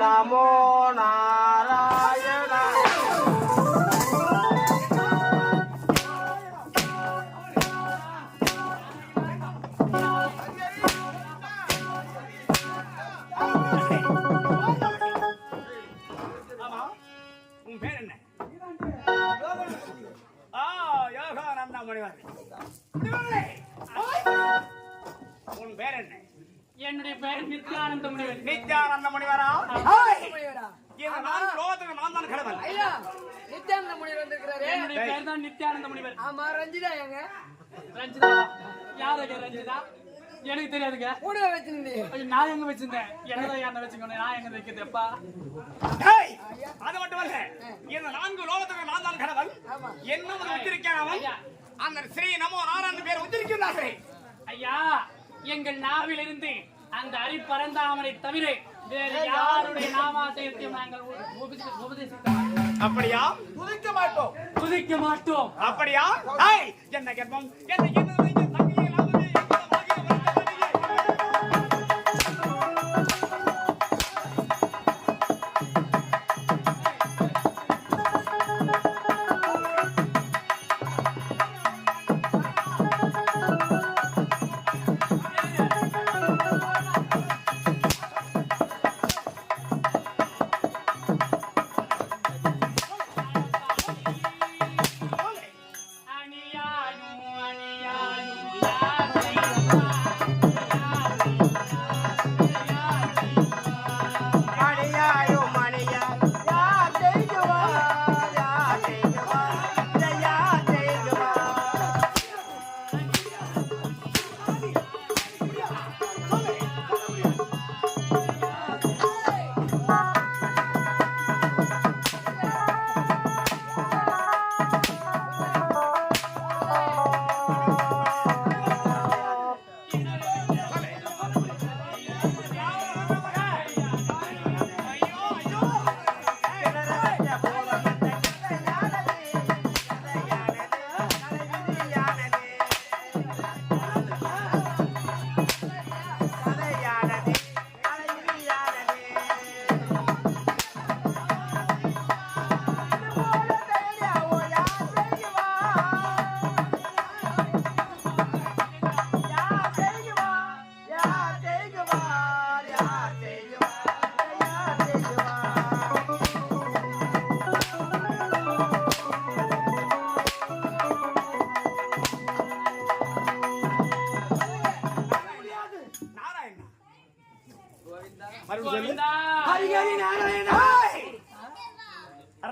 நமோ நாராயண. உன் பேர் என்ன? யோகானந்த முனிவர். உன் பேர் என்ன? என்னுடைய பெயர் நித்யானந்த முனிவர். நித்யானந்த முனிவரா? நான் தான் கடவுள். நித்யானந்த முனிவர் வந்திருக்கிறாரு. என்னுடைய பெயர் தான் நித்யானந்த முனிவர். ஆமா, ரஞ்சிதா எங்க? ரஞ்சிதா யாருங்க ரஞ்சிதா? எனக்கு தெரியாதுங்க. கூட வச்சிருந்தீங்க. நான் எங்க வச்சிருந்தேன்? என்னதான் என்ன வச்சுக்கணும், நான் எங்க வைக்கிறதுப்பா? அது மட்டும் இல்ல, இந்த 4 லோகத்துக்கு நான் தான் கடவுள். என்ன உச்சரிக்கிறேன் அவன் அந்த ஸ்ரீ நமோ நாராயண பேர் உச்சரிக்கிறார்கள். ஐயா, எங்கள் நாவிலிருந்து அந்த அரிப்பரந்தாமனை தவிர வேறு யாருடைய நாமாசயத்தையும் நாங்கள் உபதேசித்தோம். அப்படியா? துதிக்க மாட்டோம். அப்படியா? என்ன கேட்போம்?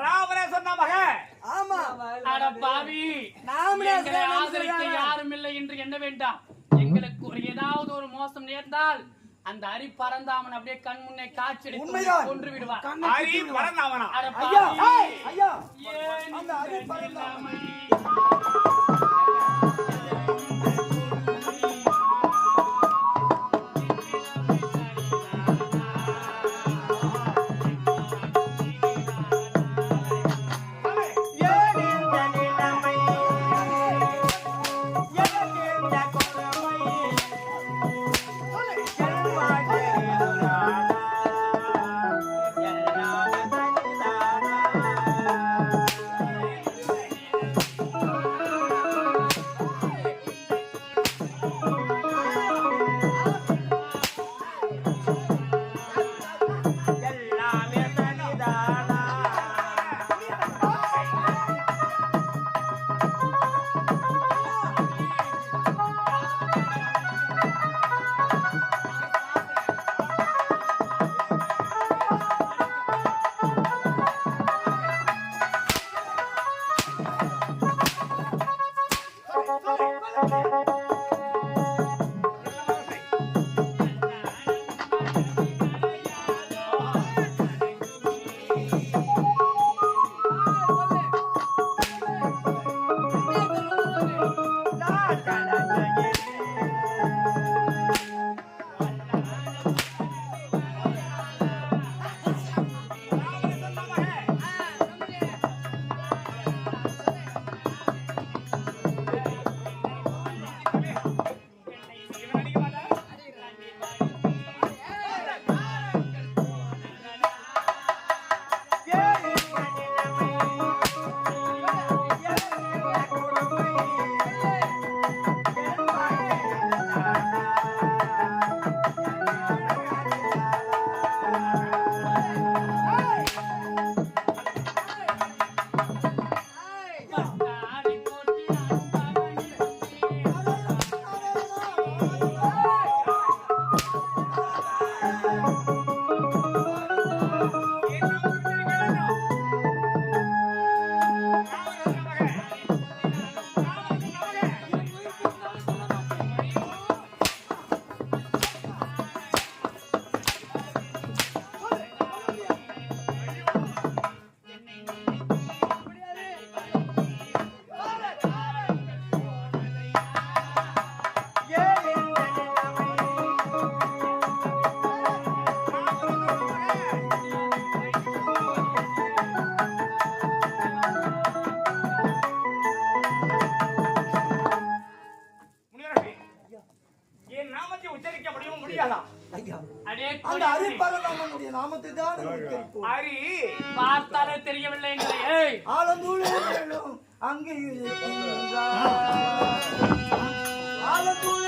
ராமரே சொன்ன மகன். ஆமா. அட பாவி, எங்களை ஆதரிக்க யாரும் இல்லை என்று எண்ண வேண்டாம். எங்களுக்கு ஒரு ஏதாவது ஒரு மோசம் நேர்ந்தால் அந்த அரி பரந்தாமன் அப்படியே கண் முன்னே காட்சி கொன்று விடுவார். அரி பரந்தாமனா? அட பாவி, அந்த அரி பரந்தாமன் உன்னுடைய நாமத்தை தான் உச்சரிப்போம். ஹரி பார்த்தாலே தெரியவில்லை எங்களை. ஏய், ஆலந்தூளும் அங்கே இருக்கின்றார். ஆலந்தூளும்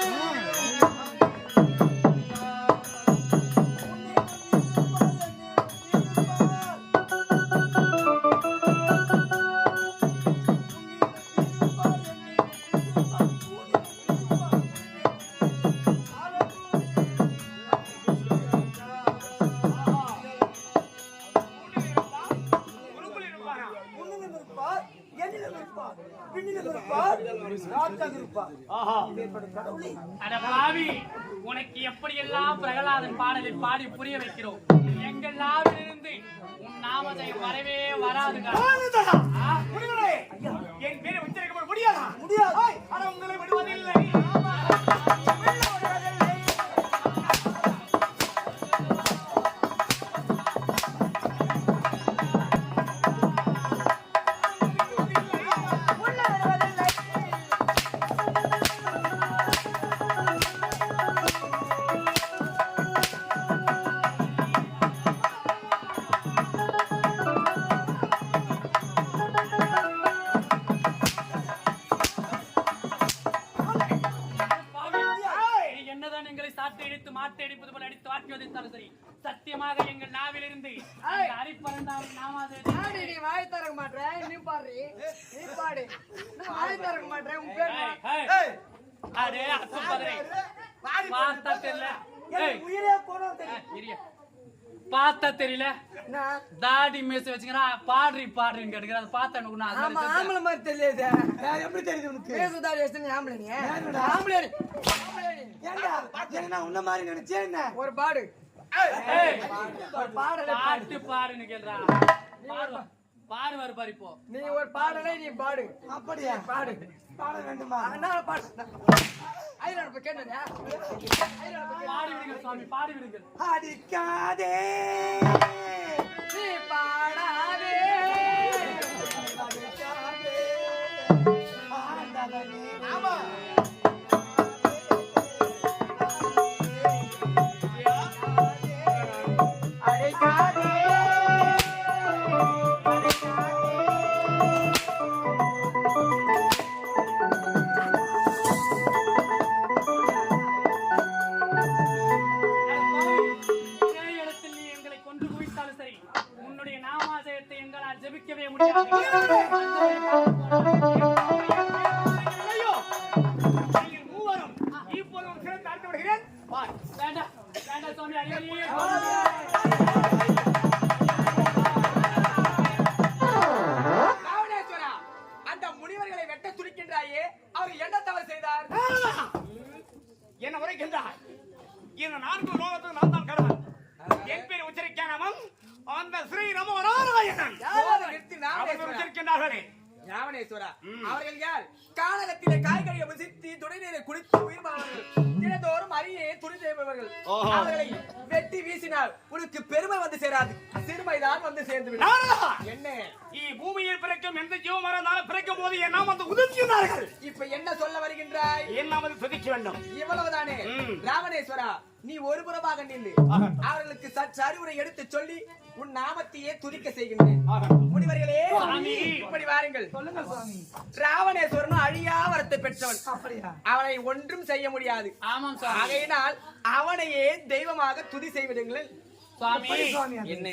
அட பாவி, உனக்கு எப்படியெல்லாம் பிரகலாதன் பாடலை பாடி புரிய வைக்கிறோம். எங்கள் நாவிலிருந்து உன் நாமத்தை வரவே வராதுடா. முனிவரே, என் பேரை உச்சரிக்க முடியாதா? முடியாது. ஆனா உங்களை விடுவதில்லை. சத்தியமாக எங்கள் நாவிலிருந்து அரிப்பறந்தால் நாமாதே நீ வாய் திறக்க மாட்டேன். நீ பாடு, நீ பாடு. நான் வாய் திறக்க மாட்டேன். உன் பேர் என்ன? அடே அசுப்பதே, பார்த்தா தெரியல. உயிரே போனோம் தெரியும். இரியா, பார்த்தா தெரியல. நான் தாடி மேச வச்சுக்கிறா, பாடுறி பாடுறின்னு கேட்டுக்கிற. அதை பார்த்தா எனக்கு ஒண்ணு அது ஆமா மாதிரி ஆம்பளை மாதிரி தெரியுது. எப்படி தெரியுது உனக்கு? பேசுதாடி வச்சு நீ ஆம்பளை நீ ஆம்பளை நீ. ஏண்டா என்ன உன்ன மாதிரி நினைச்சேன் என்ன? ஒரு பாடு ஏய், ஒரு பாடலை பாடு. பாட்டு பாடுன்னு கேள்றா. பாடுவாரு பாரு இப்போ. நீ ஒரு பாடலை நீ பாடு. அப்படியா? பாடு பாட வேண்டுமா? நான் பாடு. ஐயா இப்ப கேட்டா பாடி விடுங்க சுவாமி, பாடி விடுங்க. அடிக்காதே நீ பாடாதே ஆண்டவனே. ஆமா அடைக்காதே ஜெபிக்கவே முடியாது. நீங்கள் மூவரும் இப்போது ஒரு சிறந்த அர்த்தம் விடுகிறேன். வேண்டாம் வேண்டாம் சுவாமி, ஐயோ ராவணேஸ்வரா, அந்த முனிவர்களை வெட்ட துடிக்கின்றாயே, அவர் என்ன தவறு செய்தார்? என்ன உரைக்கின்றார்? இந்த 4 லோகத்துக்கு நான் தான் கடவுள். என் பேர் உச்சரிக்காமல் அந்த ஸ்ரீ நமோ நாராயணன் அவர்கள் உச்சரிக்கின்றார்களே. ராவணேஸ்வரா, அவர்கள் யார்? கானகத்திலே காய்கறியை புசித்து துணை நீரை குடித்து உயிர் வாழ்வர்கள். தினந்தோறும் அரியை துணி செய்பவர்கள். அவர்களை வெட்டி வீசினால் உனக்கு பெருமை வந்து சேராது, சிறுமைதான் வந்து சேர்ந்து விடும். என்ன பூமியில் பிறக்கும் எந்த ஜீவமரம் பிறக்கும் போது என்ன வந்து உதிர்க்கிறார்கள். இப்ப என்ன சொல்ல வருகின்றாய்? என்ன வந்து துதிக்க வேண்டும். இவ்வளவுதானே? ராவணேஸ்வரா, நீ ஒரு புறமாக நின்று அவர்களுக்கு சற்று அறிவுரை எடுத்து சொல்லி உன் நாமத்தையே துதிக்க செய்கின்றேன். முனிவர்களே, இப்படி வாருங்கள். ராவணேஸ்வரன் அழியா வரத்தை பெற்றவன். அப்படியா? அவனை ஒன்றும் செய்ய முடியாது. ஆமாம் சுவாமி. ஆகையினால் அவனையே தெய்வமாக துதி செய்வதுங்கள். சுவாமி சுவாமி என்ன